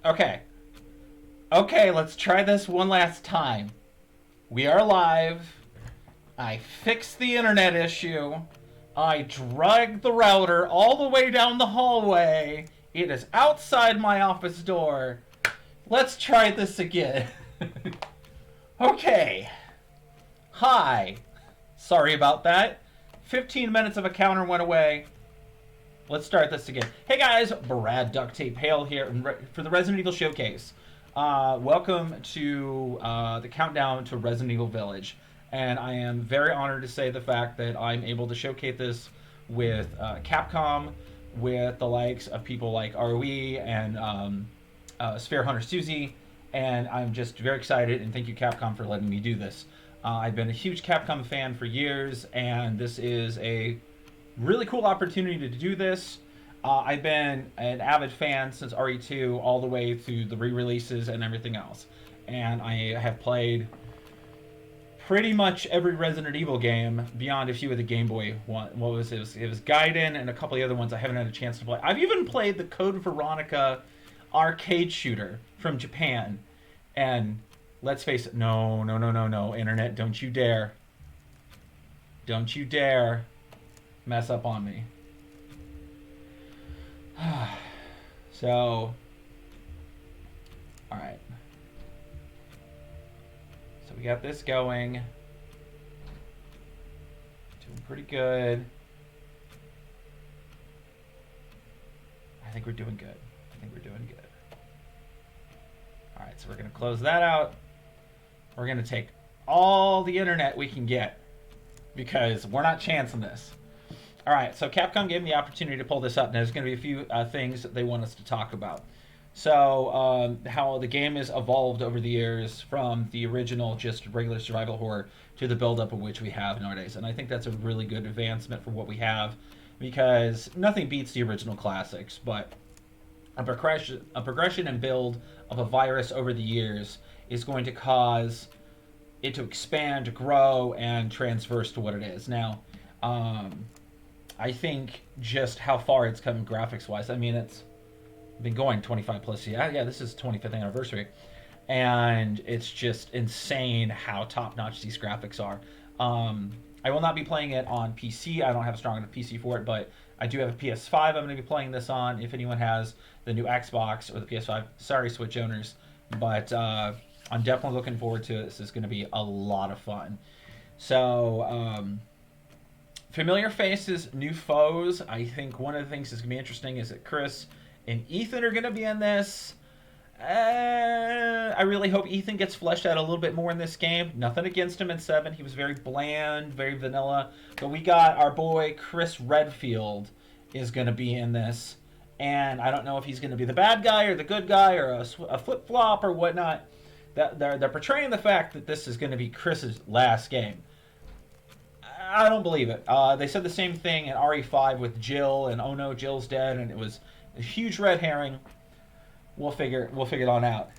Okay. Okay, let's try this one last time. We are live. I fixed the internet issue. I dragged the router all the way down the hallway. It is outside my office door. Let's try this again. Okay. Hi. Sorry about that. 15 minutes of a counter went away. Let's start this again. Hey guys, Brad-Duct, Tape-Hale here for the Resident Evil Showcase. Welcome to the countdown to Resident Evil Village. And I am very honored to say the fact that I'm able to showcase this with Capcom, with the likes of people like ROE and Sphere Hunter Susie. And I'm just very excited, and thank you, Capcom, for letting me do this. I've been a huge Capcom fan for years, and this is a really cool opportunity to do this. I've been an avid fan since RE2 all the way through the re-releases and everything else. And I have played pretty much every Resident Evil game beyond a few of the Game Boy one. What was it? It was Gaiden and a couple of the other ones I haven't had a chance to play. I've even played the Code Veronica arcade shooter from Japan. And let's face it, no, Internet, don't you dare. Don't you dare mess up on me. So, alright. So we got this going. Doing pretty good. I think we're doing good. Alright, so we're going to close that out. We're going to take all the internet we can get, because we're not chancing this. Alright, so Capcom gave me the opportunity to pull this up, and there's going to be a few things that they want us to talk about. So, how the game has evolved over the years from the original just regular survival horror to the build-up of which we have nowadays. And I think that's a really good advancement for what we have, because nothing beats the original classics, but a progression and build of a virus over the years is going to cause it to expand, grow, and transverse to what it is. Now, I think just how far it's come graphics-wise. I mean, it's been going 25 plus years. Yeah, this is 25th anniversary. And it's just insane how top-notch these graphics are. I will not be playing it on PC. I don't have a strong enough PC for it, but I do have a PS5 I'm going to be playing this on. If anyone has the new Xbox or the PS5, sorry, Switch owners. But I'm definitely looking forward to it. This is going to be a lot of fun. So, familiar faces, new foes. I think one of the things that's going to be interesting is that Chris and Ethan are going to be in this. I really hope Ethan gets fleshed out a little bit more in this game. Nothing against him in 7. He was very bland, very vanilla. But we got our boy Chris Redfield is going to be in this. And I don't know if he's going to be the bad guy or the good guy or a flip-flop or whatnot. They're portraying the fact that this is going to be Chris's last game. I don't believe it. They said the same thing in RE5 with Jill, and oh no, Jill's dead, and it was a huge red herring. We'll figure it on out.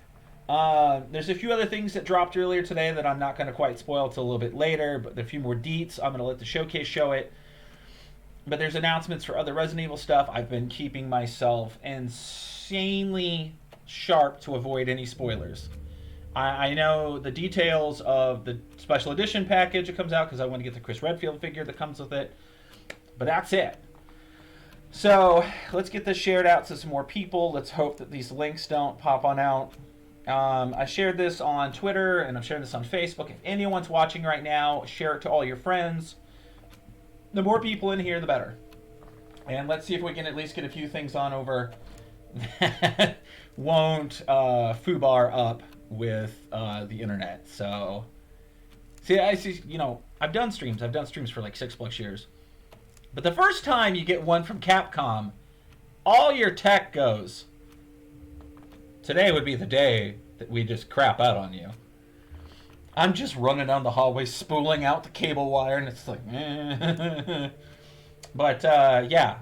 There's a few other things that dropped earlier today that I'm not going to quite spoil till a little bit later, but there are a few more deets. I'm going to let the showcase show it. But there's announcements for other Resident Evil stuff. I've been keeping myself insanely sharp to avoid any spoilers. I know the details of the special edition package that comes out because I want to get the Chris Redfield figure that comes with it. But that's it. So let's get this shared out to some more people. Let's hope that these links don't pop on out. I shared this on Twitter and I'm sharing this on Facebook. If anyone's watching right now, share it to all your friends. The more people in here, the better. And let's see if we can at least get a few things on over that won't foobar up with the internet. So, see, I've done streams. I've done streams for like 6+ years. But the first time you get one from Capcom, all your tech goes. Today would be the day that we just crap out on you. I'm just running down the hallway, spooling out the cable wire, and it's like, But yeah,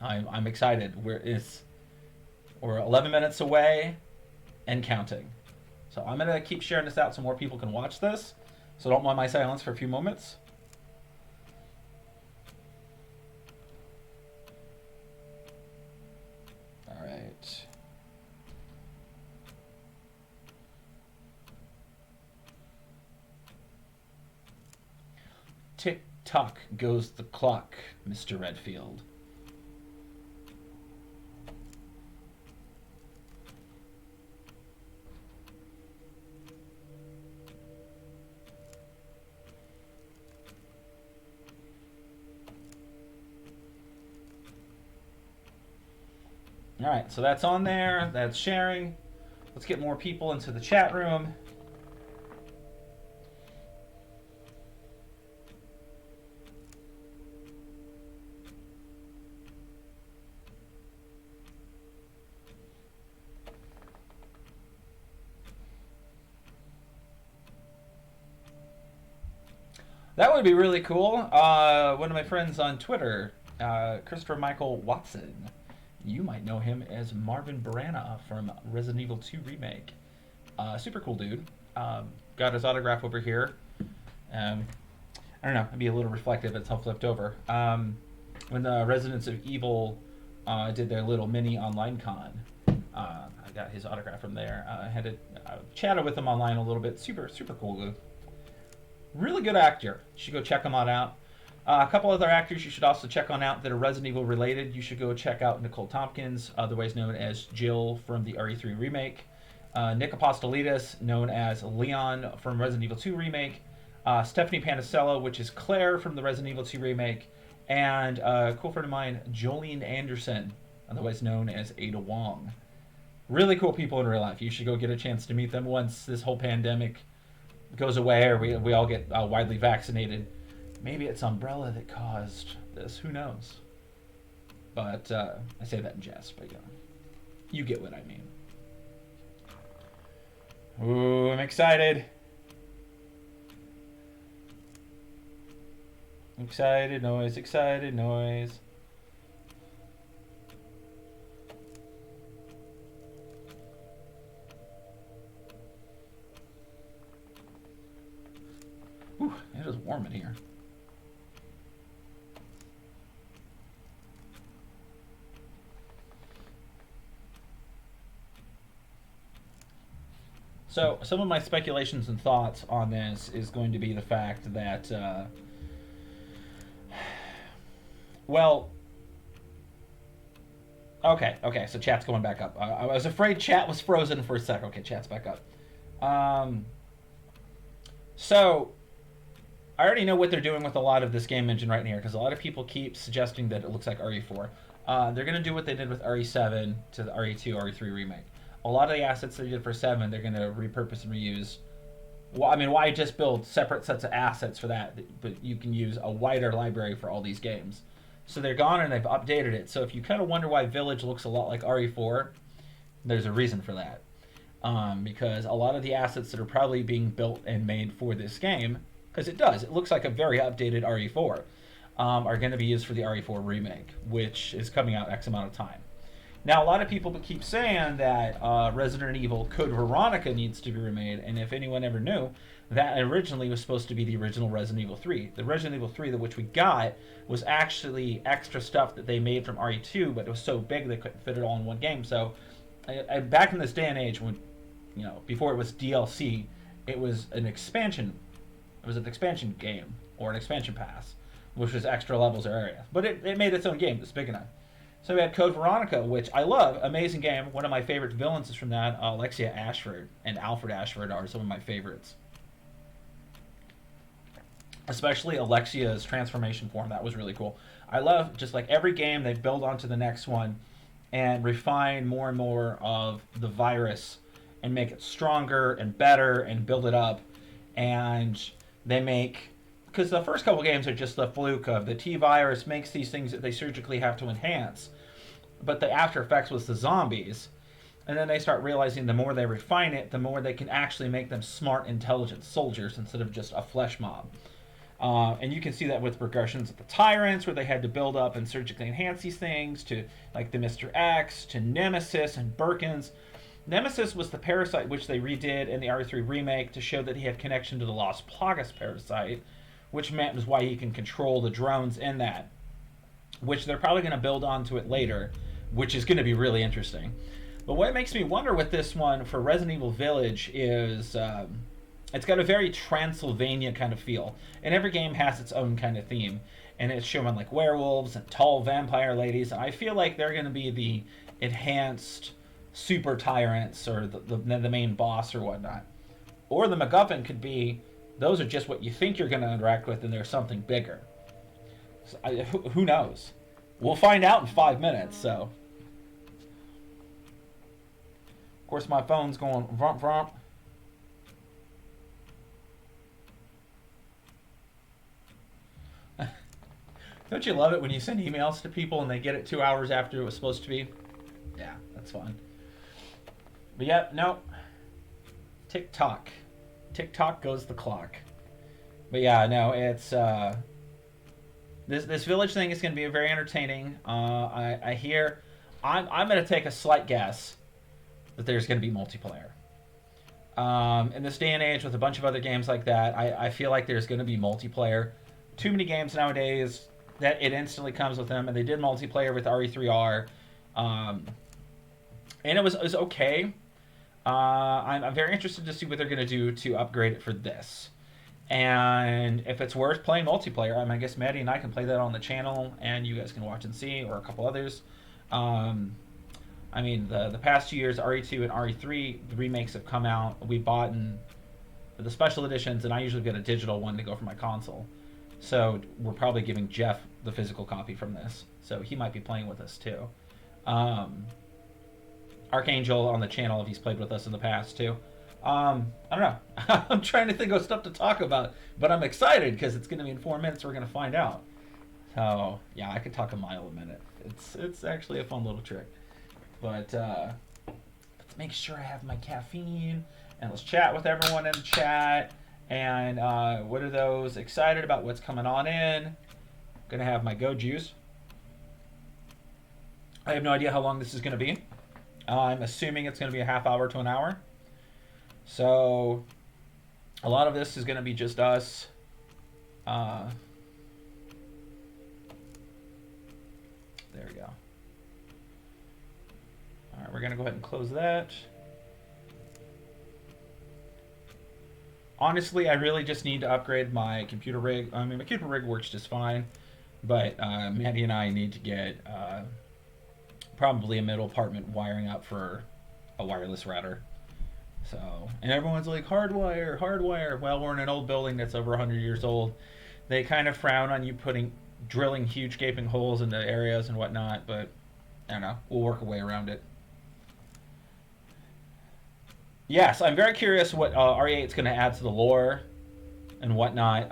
I'm excited. We're 11 minutes away and counting. So I'm gonna keep sharing this out so more people can watch this. So don't mind my silence for a few moments. All right. Tick-tock goes the clock, Mr. Redfield. All right, so that's on there. That's sharing. Let's get more people into the chat room. That would be really cool. One of my friends on Twitter, Christopher Michael Watson. You might know him as Marvin Barana from Resident Evil 2 Remake. Super cool dude. Got his autograph over here. I don't know, it'd be a little reflective. It's all flipped over. When the Residents of Evil did their little mini online con, I got his autograph from there. I had to chatted with him online a little bit. Super cool dude. Really good actor. You should go check him out. A couple other actors you should also check on out that are Resident Evil related. You should go check out Nicole Tompkins, otherwise known as Jill from the RE3 remake. Nick Apostolides, known as Leon from Resident Evil 2 remake. Stephanie Panicello, which is Claire from the Resident Evil 2 remake. And a cool friend of mine, Jolene Anderson, otherwise known as Ada Wong. Really cool people in real life. You should go get a chance to meet them once this whole pandemic goes away or we all get widely vaccinated. Maybe it's Umbrella that caused this. Who knows? But I say that in jest, but you get what I mean. Ooh, I'm excited. Excited noise, excited noise. Ooh, it is warm in here. So, some of my speculations and thoughts on this is going to be the fact that, well, okay, so chat's going back up. I was afraid chat was frozen for a sec. Okay, chat's back up. So, I already know what they're doing with a lot of this game engine right here, because a lot of people keep suggesting that it looks like RE4. They're going to do what they did with RE7 to the RE2, RE3 remake. A lot of the assets they did for 7, they're going to repurpose and reuse. Well, I mean, why just build separate sets of assets for that? But you can use a wider library for all these games. So they're gone and they've updated it. So if you kind of wonder why Village looks a lot like RE4, there's a reason for that. Because a lot of the assets that are probably being built and made for this game, because it looks like a very updated RE4, are going to be used for the RE4 remake, which is coming out X amount of time. Now, a lot of people keep saying that Resident Evil Code Veronica needs to be remade, and if anyone ever knew, that originally was supposed to be the original Resident Evil 3. The Resident Evil 3, which we got, was actually extra stuff that they made from RE2, but it was so big they couldn't fit it all in one game. So, back in this day and age, when before it was DLC, it was an expansion. It was an expansion game or an expansion pass, which was extra levels or areas. But it made its own game. It was big enough. So we had Code Veronica, which I love. Amazing game. One of my favorite villains is from that. Alexia Ashford and Alfred Ashford are some of my favorites. Especially Alexia's transformation form. That was really cool. I love just like every game they build onto the next one and refine more and more of the virus and make it stronger and better and build it up. And they make... Because the first couple games are just the fluke of the T-virus makes these things that they surgically have to enhance. But the after effects was the zombies. And then they start realizing the more they refine it, the more they can actually make them smart, intelligent soldiers instead of just a flesh mob. And you can see that with progressions of the Tyrants, where they had to build up and surgically enhance these things, to like the Mr. X, to Nemesis and Birkins. Nemesis was the parasite which they redid in the RE3 remake to show that he had connection to the Lost Plagas parasite, which meant was why he can control the drones in that, which they're probably going to build onto it later, which is going to be really interesting. But what makes me wonder with this one for Resident Evil Village is It's got a very Transylvania kind of feel, and every game has its own kind of theme. And it's showing like werewolves and tall vampire ladies, and I feel like they're going to be the enhanced super tyrants or the main boss or whatnot. Or the MacGuffin could be those are just what you think you're going to interact with, and there's something bigger. So who knows? We'll find out in 5 minutes. So, of course, my phone's going vrump vrump. Don't you love it when you send emails to people and they get it 2 hours after it was supposed to be? Yeah, that's fun. But yeah, no. TikTok. TikTok goes the clock. But yeah, no, it's this village thing is going to be very entertaining. I hear I'm going to take a slight guess that there's going to be multiplayer. In this day and age, with a bunch of other games like that, I feel like there's going to be multiplayer. Too many games nowadays that it instantly comes with them, and they did multiplayer with RE3R, and it was okay. I'm very interested to see what they're going to do to upgrade it for this, and if it's worth playing multiplayer. I guess Maddie and I can play that on the channel, and you guys can watch and see, or a couple others. The past 2 years, RE2 and RE3, the remakes have come out. We bought the special editions, and I usually get a digital one to go for my console. So we're probably giving Jeff the physical copy from this. So he might be playing with us too. Archangel on the channel, if he's played with us in the past too. I don't know. I'm trying to think of stuff to talk about, but I'm excited because it's going to be in 4 minutes. We're going to find out. So yeah, I could talk a mile a minute. It's actually a fun little trick. But let's make sure I have my caffeine, and let's chat with everyone in the chat. And what are those? Excited about what's coming on in. Gonna have my Go Juice. I have no idea how long this is gonna be. I'm assuming it's gonna be a half hour to an hour. So a lot of this is gonna be just us. There we go. All right, we're gonna go ahead and close that. Honestly, I really just need to upgrade my computer rig. My computer rig works just fine, but Maddie and I need to get probably a middle apartment wiring up for a wireless router. So, and everyone's like, hardwire, hardwire. Well, we're in an old building that's over 100 years old. They kind of frown on you drilling huge gaping holes into areas and whatnot, but I don't know. We'll work a way around it. Yes, I'm very curious what RE8 is going to add to the lore and whatnot.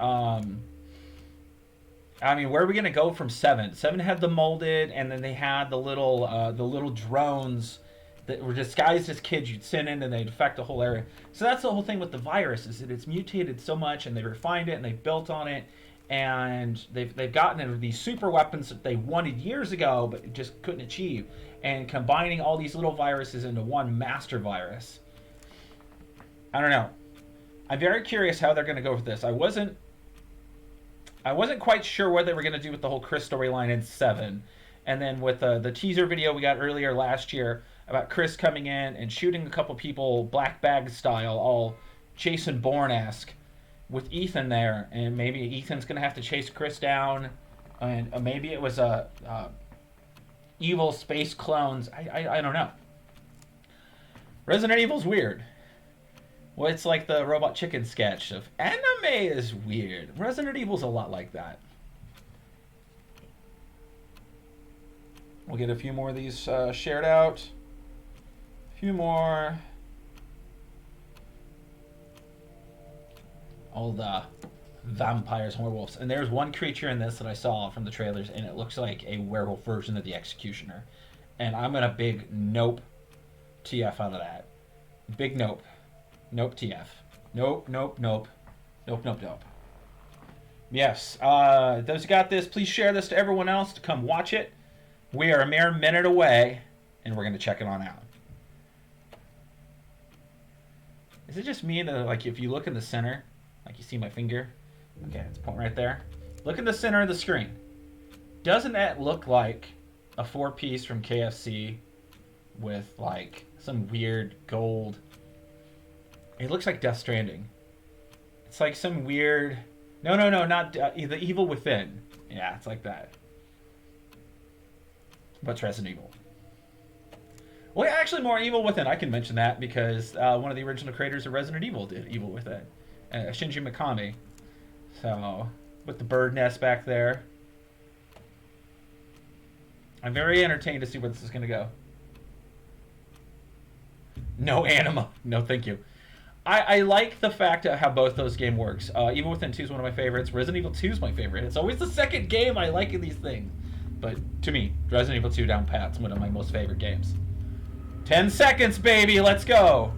Where are we going to go from 7? 7 had the molded, and then they had the little drones that were disguised as kids you'd send in, and they'd affect the whole area. So that's the whole thing with the virus, is that it's mutated so much, and they refined it, and they built on it, and they've gotten into these super weapons that they wanted years ago, but just couldn't achieve, and combining all these little viruses into one master virus. I don't know. I'm very curious how they're going to go with this. I wasn't quite sure what they were going to do with the whole Chris storyline in 7. And then with the teaser video we got earlier last year about Chris coming in and shooting a couple people black bag style, all Jason Bourne-esque, with Ethan there. And maybe Ethan's going to have to chase Chris down. And maybe it was evil space clones. I don't know. Resident Evil's weird. Well, it's like the Robot Chicken sketch of anime is weird. Resident Evil's a lot like that. We'll get a few more of these shared out. A few more. All the vampires and werewolves. And there's one creature in this that I saw from the trailers, and it looks like a werewolf version of the Executioner. And I'm going to big nope TF out of that. Big nope. Nope TF. Nope, nope, nope. Nope, nope, nope. Yes, those who got this, please share this to everyone else to come watch it. We are a mere minute away, and we're going to check it on out. Is it just me that, like, if you look in the center, like you see my finger? Okay, it's point right there. Look in the center of the screen. Doesn't that look like a 4-piece from KFC with, like, some weird gold... It looks like Death Stranding. It's like some weird. No, no, no, not the Evil Within. Yeah, it's like that. But Resident Evil. Well, actually, more Evil Within. I can mention that because one of the original creators of Resident Evil did Evil Within, Shinji Mikami. So, with the bird nest back there, I'm very entertained to see where this is going to go. No anima. No, thank you. I like the fact of how both those game works. Evil Within 2 is one of my favorites. Resident Evil 2 is my favorite. It's always the second game I like in these things. But to me, Resident Evil 2 down pat's one of my most favorite games. 10 seconds, baby. Let's go.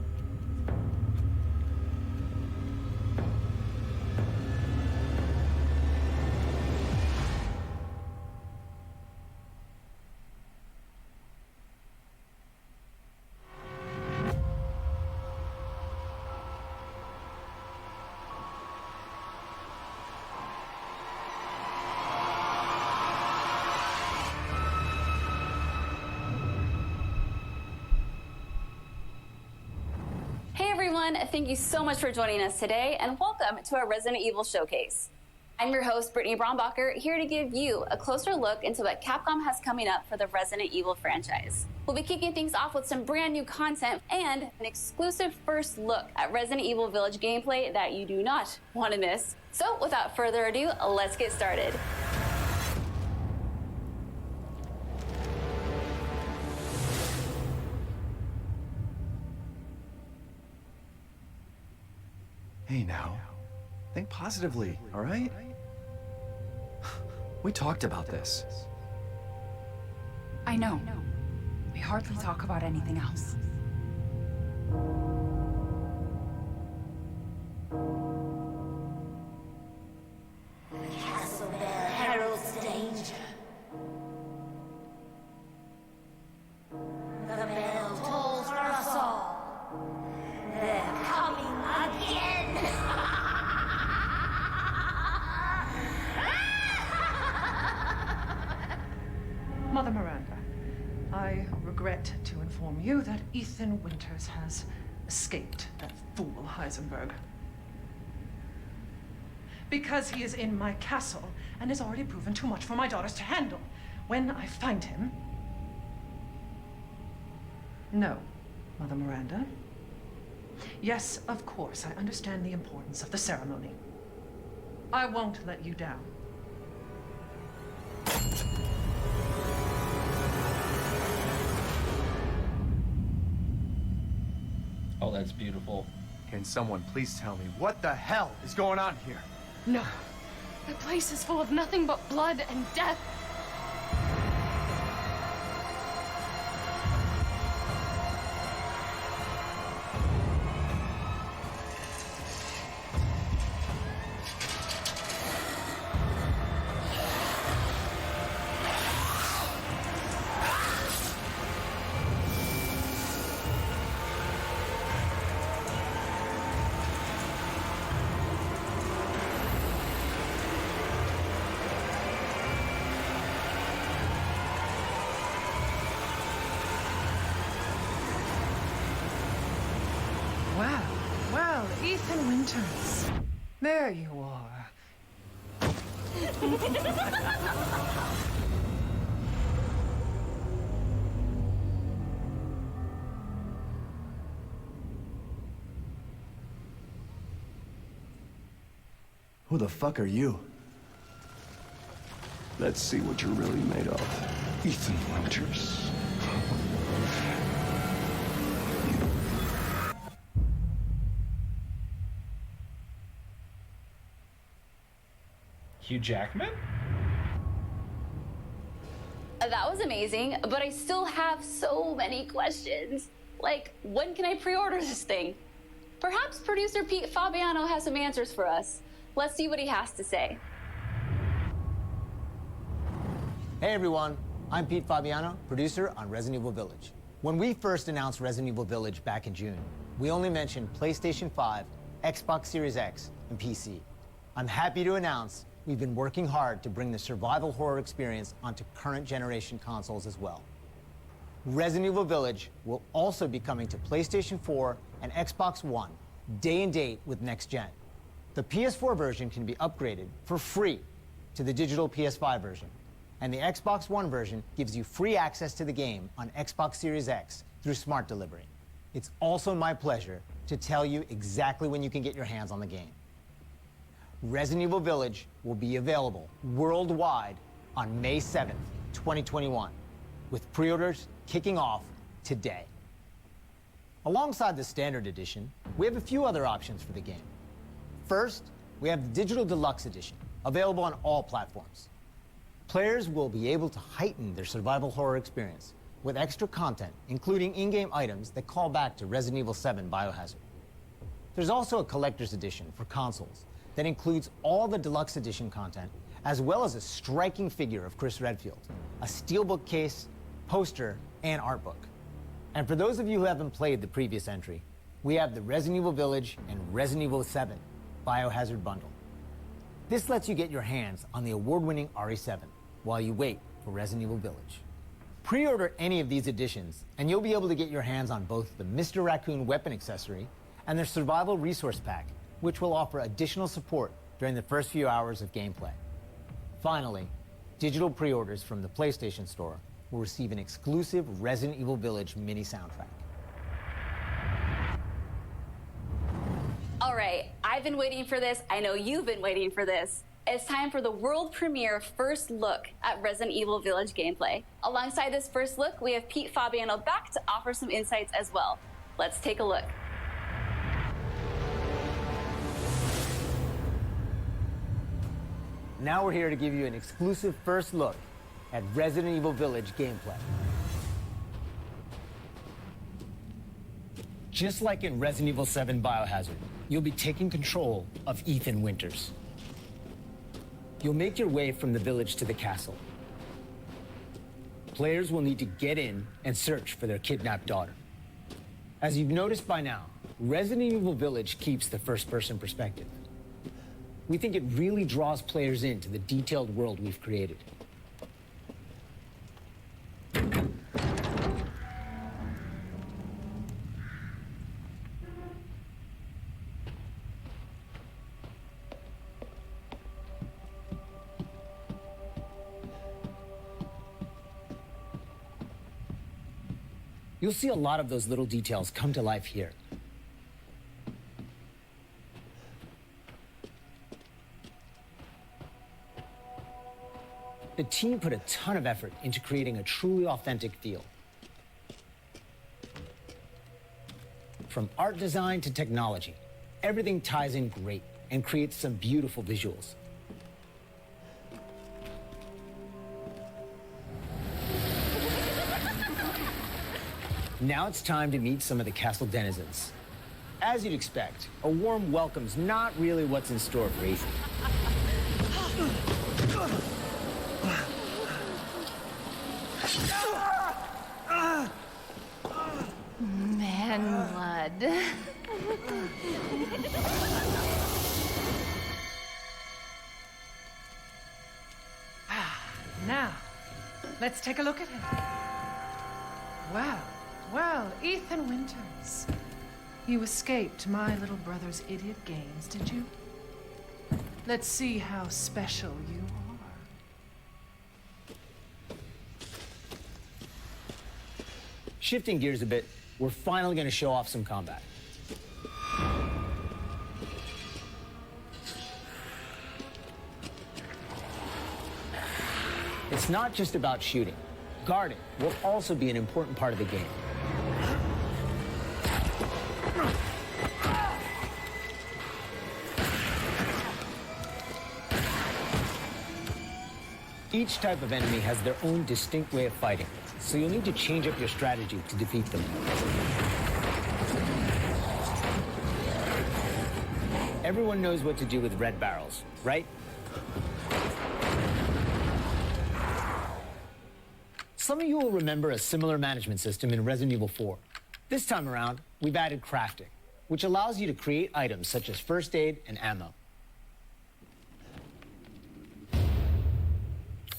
Thank you so much for joining us today, and welcome to our Resident Evil Showcase. I'm your host, Brittany Brombacher, here to give you a closer look into what Capcom has coming up for the Resident Evil franchise. We'll be kicking things off with some brand new content and an exclusive first look at Resident Evil Village gameplay that you do not want to miss. So without further ado, let's get started. Hey now, think positively, all right? We talked about this. I know. We hardly talk about anything else. The castle bell heralds danger. The bell tolls for us all. They're coming again. Mother Miranda, I regret to inform you that Ethan Winters has escaped that fool Heisenberg. Because he is in my castle and has already proven too much for my daughters to handle. When I find him... No, Mother Miranda. Yes, of course, I understand the importance of the ceremony. I won't let you down. Oh, that's beautiful. Can someone please tell me what the hell is going on here? No. The place is full of nothing but blood and death. Well, Ethan Winters. There you are. Who the fuck are you? Let's see what you're really made of, Ethan Winters. Hugh Jackman? That was amazing, but I still have so many questions. Like, when can I pre-order this thing? Perhaps producer Pete Fabiano has some answers for us. Let's see what he has to say. Hey everyone, I'm Pete Fabiano, producer on Resident Evil Village. When we first announced Resident Evil Village back in June, we only mentioned PlayStation 5, Xbox Series X, and PC. I'm happy to announce we've been working hard to bring the survival horror experience onto current generation consoles as well. Resident Evil Village will also be coming to PlayStation 4 and Xbox One, day and date with next gen. The PS4 version can be upgraded for free to the digital PS5 version, and the Xbox One version gives you free access to the game on Xbox Series X through Smart Delivery. It's also my pleasure to tell you exactly when you can get your hands on the game. Resident Evil Village will be available worldwide on May 7th, 2021, with pre-orders kicking off today. Alongside the Standard Edition, we have a few other options for the game. First, we have the Digital Deluxe Edition, available on all platforms. Players will be able to heighten their survival horror experience with extra content, including in-game items that call back to Resident Evil 7 Biohazard. There's also a collector's edition for consoles that includes all the Deluxe Edition content, as well as a striking figure of Chris Redfield, a steelbook case, poster, and art book. And for those of you who haven't played the previous entry, we have the Resident Evil Village and Resident Evil 7 Biohazard bundle. This lets you get your hands on the award-winning RE7 while you wait for Resident Evil Village. Pre-order any of these editions, and you'll be able to get your hands on both the Mr. Raccoon weapon accessory and their survival resource pack, which will offer additional support during the first few hours of gameplay. Finally, digital pre-orders from the PlayStation Store will receive an exclusive Resident Evil Village mini soundtrack. All right, I've been waiting for this. I know you've been waiting for this. It's time for the world premiere first look at Resident Evil Village gameplay. Alongside this first look, we have Pete Fabiano back to offer some insights as well. Let's take a look. Now we're here to give you an exclusive first look at Resident Evil Village gameplay. Just like in Resident Evil 7 Biohazard, you'll be taking control of Ethan Winters. You'll make your way from the village to the castle. Players will need to get in and search for their kidnapped daughter. As you've noticed by now, Resident Evil Village keeps the first-person perspective. We think it really draws players into the detailed world we've created. You'll see a lot of those little details come to life here. The team put a ton of effort into creating a truly authentic feel. From art design to technology, everything ties in great and creates some beautiful visuals. Now it's time to meet some of the castle denizens. As you'd expect, a warm welcome's not really what's in store for Ethan. Man blood. Now, let's take a look at him. Well, Ethan Winters. You escaped my little brother's idiot games, did you? Let's see how special you are. Shifting gears a bit, we're finally going to show off some combat. It's not just about shooting. Guarding will also be an important part of the game. Each type of enemy has their own distinct way of fighting, so you'll need to change up your strategy to defeat them. Everyone knows what to do with red barrels, right? Some of you will remember a similar management system in Resident Evil 4. This time around, we've added crafting, which allows you to create items such as first aid and ammo.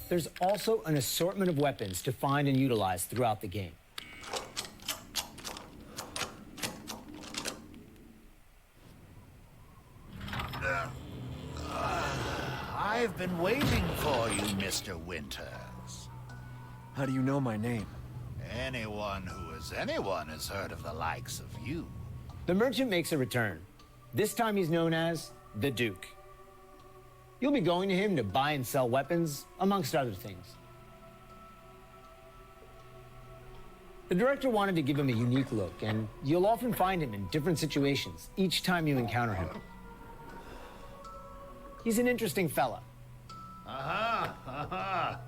There's also an assortment of weapons to find and utilize throughout the game. I've been waiting for you, Mr. Winters. How do you know my name? Anyone has heard of the likes of you. The merchant makes a return. This time he's known as the Duke. You'll be going to him to buy and sell weapons, amongst other things. The director wanted to give him a unique look, and you'll often find him in different situations each time you encounter him. He's an interesting fella. Aha! Aha!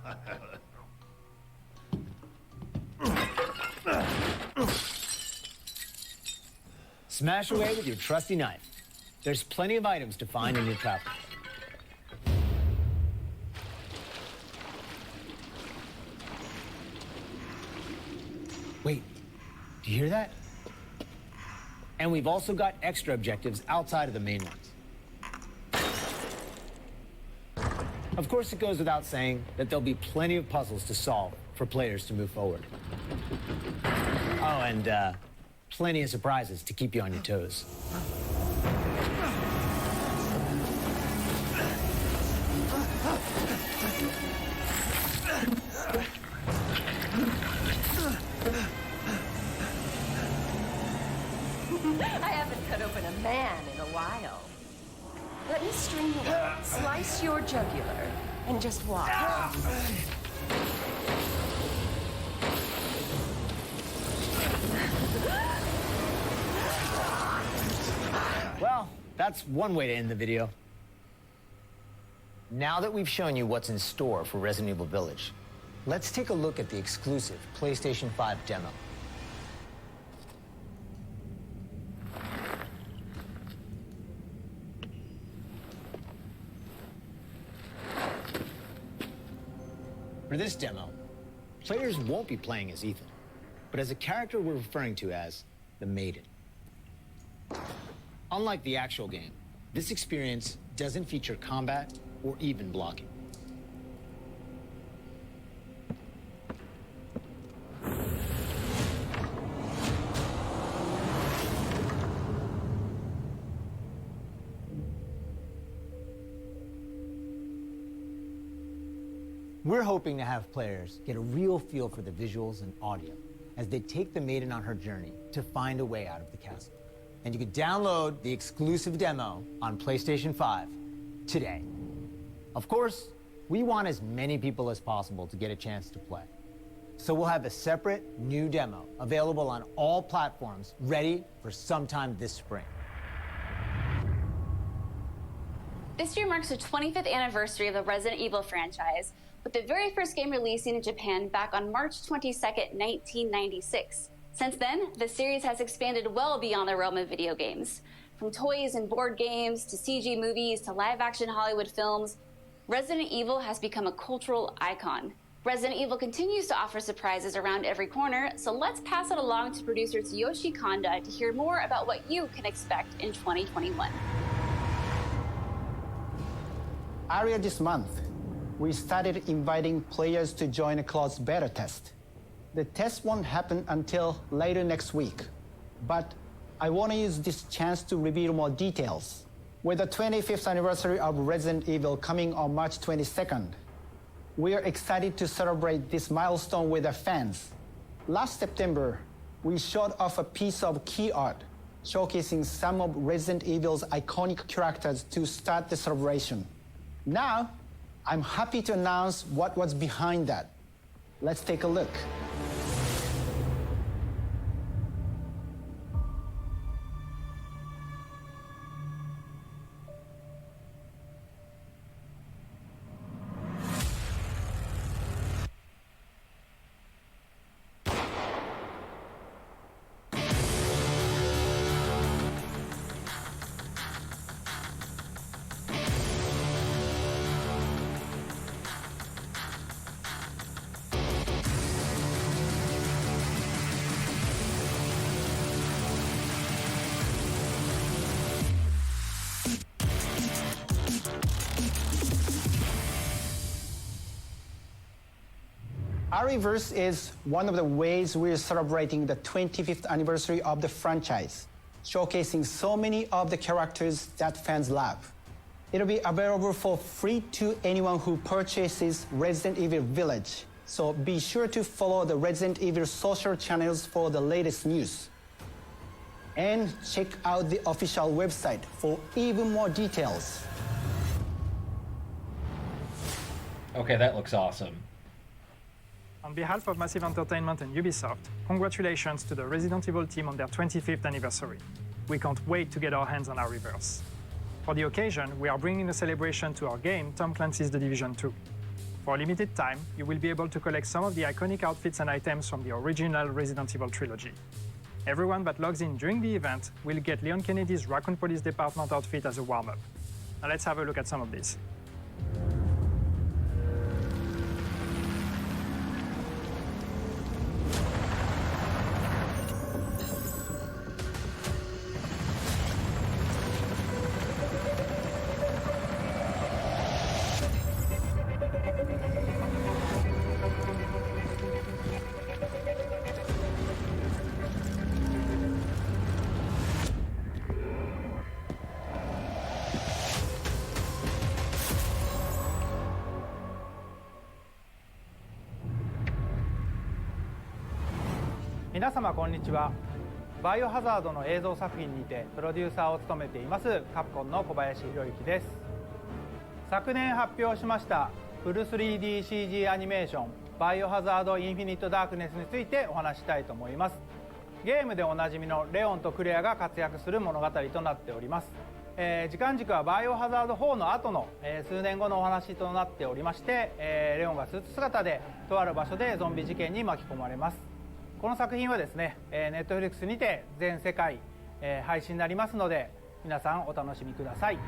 Smash away with your trusty knife. There's plenty of items to find in your travels. Wait, do you hear that? And we've also got extra objectives outside of the main ones. Of course, it goes without saying that there'll be plenty of puzzles to solve for players to move forward. Oh, and plenty of surprises to keep you on your toes. I haven't cut open a man in a while. Let me string you up, slice your jugular, and just watch. Well, that's one way to end the video. Now that we've shown you what's in store for Resident Evil Village, let's take a look at the exclusive PlayStation 5 demo. For this demo, players won't be playing as Ethan, but as a character we're referring to as the Maiden. Unlike the actual game, this experience doesn't feature combat or even blocking. We're hoping to have players get a real feel for the visuals and audio as they take the Maiden on her journey to find a way out of the castle. And you can download the exclusive demo on PlayStation 5 today. Of course, we want as many people as possible to get a chance to play. So we'll have a separate new demo available on all platforms, ready for sometime this spring. This year marks the 25th anniversary of the Resident Evil franchise, with the very first game releasing in Japan back on March 22nd, 1996. Since then, the series has expanded well beyond the realm of video games. From toys and board games, to CG movies, to live-action Hollywood films, Resident Evil has become a cultural icon. Resident Evil continues to offer surprises around every corner, so let's pass it along to producer Tsuyoshi Kanda to hear more about what you can expect in 2021. Earlier this month, we started inviting players to join a closed beta test. The test won't happen until later next week, but I want to use this chance to reveal more details. With the 25th anniversary of Resident Evil coming on March 22nd, we are excited to celebrate this milestone with our fans. Last September, we showed off a piece of key art showcasing some of Resident Evil's iconic characters to start the celebration. Now, I'm happy to announce what was behind that. Let's take a look. Ariverse is one of the ways we're celebrating the 25th anniversary of the franchise, showcasing so many of the characters that fans love. It'll be available for free to anyone who purchases Resident Evil Village. So be sure to follow the Resident Evil social channels for the latest news. And check out the official website for even more details. Okay, that looks awesome. On behalf of Massive Entertainment and Ubisoft, congratulations to the Resident Evil team on their 25th anniversary. We can't wait to get our hands on our reverse. For the occasion, we are bringing a celebration to our game, Tom Clancy's The Division 2. For a limited time, you will be able to collect some of the iconic outfits and items from the original Resident Evil trilogy. Everyone that logs in during the event will get Leon Kennedy's Raccoon Police Department outfit as a warm-up. Now let's have a look at some of these.皆様こんにちは。バイオハザードの映像作品にてプロデューサーを務めていますカプコンの小林博之です。昨年発表しましたフル 3DCG アニメーションバイオハザードインフィニットダークネスについてお話したいと思います。ゲームでおなじみのレオンとクレアが活躍する物語となっております。時間軸はバイオハザード4の後の、数年後のお話となっておりまして、レオンがスーツ姿でとある場所でゾンビ事件に巻き込まれます。この作品はですね、Netflix にて全世界、配信になりますので皆さんお楽しみください。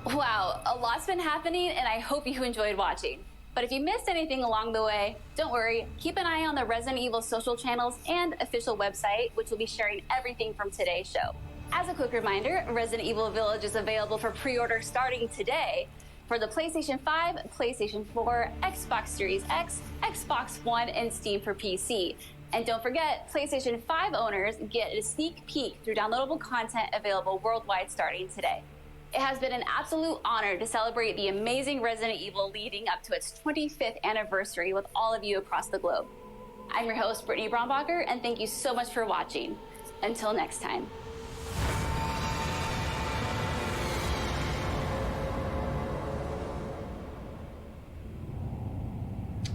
Wow, a lot's been happening and I hope you enjoyed watching. But if you missed anything along the way, don't worry, keep an eye on the Resident Evil social channels and official website, which will be sharing everything from today's show. As a quick reminder, Resident Evil Village is available for pre-order starting today for the PlayStation 5, PlayStation 4, Xbox Series X, Xbox One, and Steam for PC. And don't forget, PlayStation 5 owners get a sneak peek through downloadable content available worldwide starting today. It has been an absolute honor to celebrate the amazing Resident Evil leading up to its 25th anniversary with all of you across the globe. I'm your host, Brittany Brombacher, and thank you so much for watching. Until next time.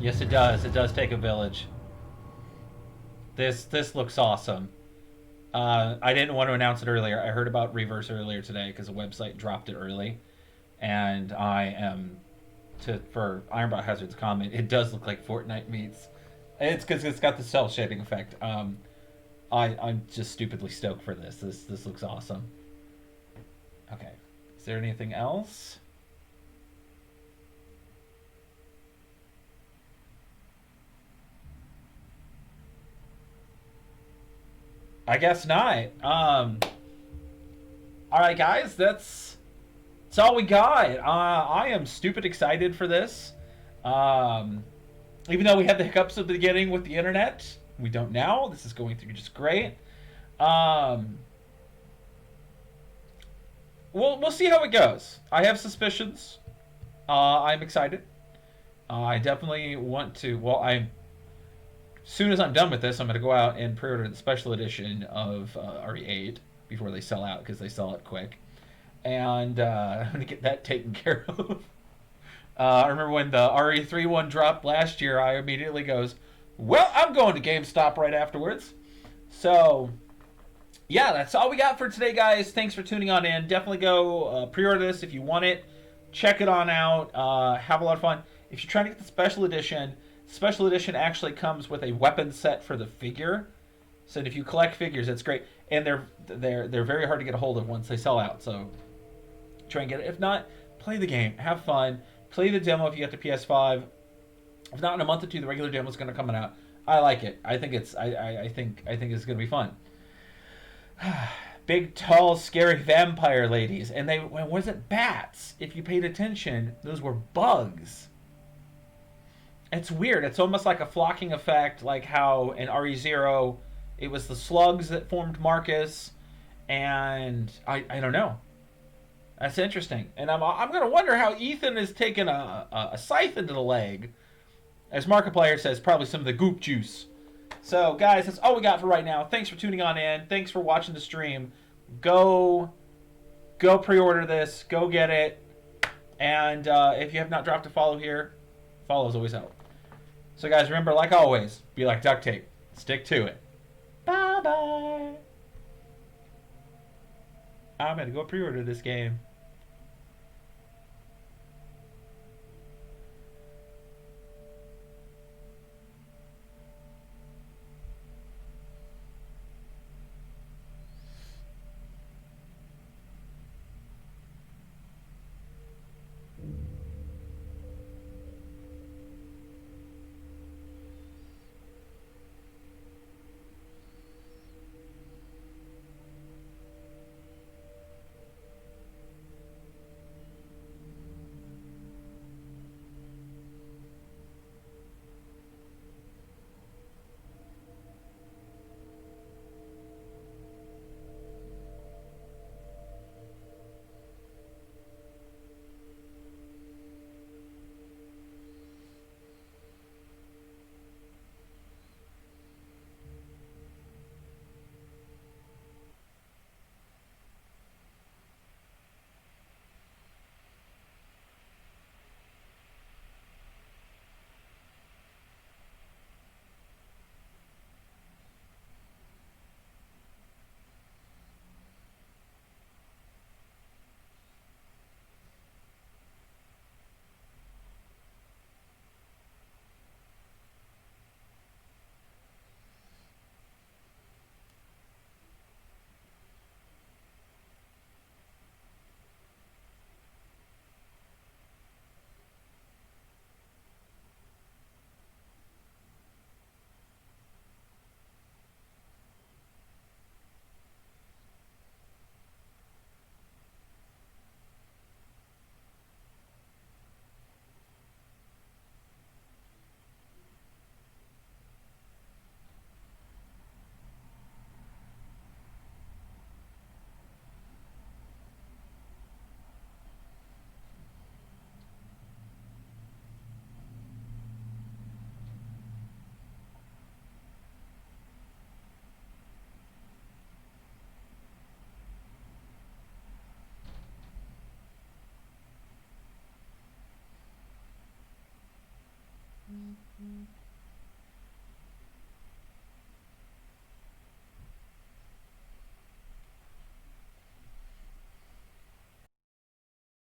Yes, it does. It does take a village. This looks awesome. I didn't want to announce it earlier. I heard about Reverse earlier today because the website dropped it early, and I am for Ironbot Hazard's comment. It does look like Fortnite meets. It's because it's got the cell shading effect. I'm just stupidly stoked for this. This looks awesome. Okay, is there anything else? I guess not. All right, guys, that's all we got. I am stupid excited for this. Even though we had the hiccups at the beginning with the internet, we don't now. This is going through just great. We'll see how it goes. I have suspicions. I'm excited. I definitely want to. Well, as soon as I'm done with this, I'm going to go out and pre-order the special edition of RE8 before they sell out, because they sell it quick. And I'm going to get that taken care of. I remember when the RE3 one dropped last year, I immediately goes, well, I'm going to GameStop right afterwards. So, yeah, that's all we got for today, guys. Thanks for tuning on in. Definitely go pre-order this if you want it. Check it on out. Have a lot of fun. If you're trying to get the special edition actually comes with a weapon set for the figure. So if you collect figures, it's great. And they're very hard to get a hold of once they sell out. So try and get it. If not, play the game. Have fun. Play the demo if you got the PS5. If not, in a month or two, the regular demo is going to come out. I like it. I think it's it's going to be fun. Big, tall, scary vampire ladies, and they wasn't bats. If you paid attention, those were bugs. It's weird. It's almost like a flocking effect, like how in RE0 it was the slugs that formed Marcus, And I don't know. That's interesting. And I'm going to wonder how Ethan is taking a scythe into the leg. As Markiplier says, probably some of the goop juice. So, guys, that's all we got for right now. Thanks for tuning on in. Thanks for watching the stream. Go pre-order this. Go get it. And if you have not dropped a follow here, follows always help. So, guys, remember, like always, be like duct tape. Stick to it. Bye-bye. I'm going to go pre-order this game.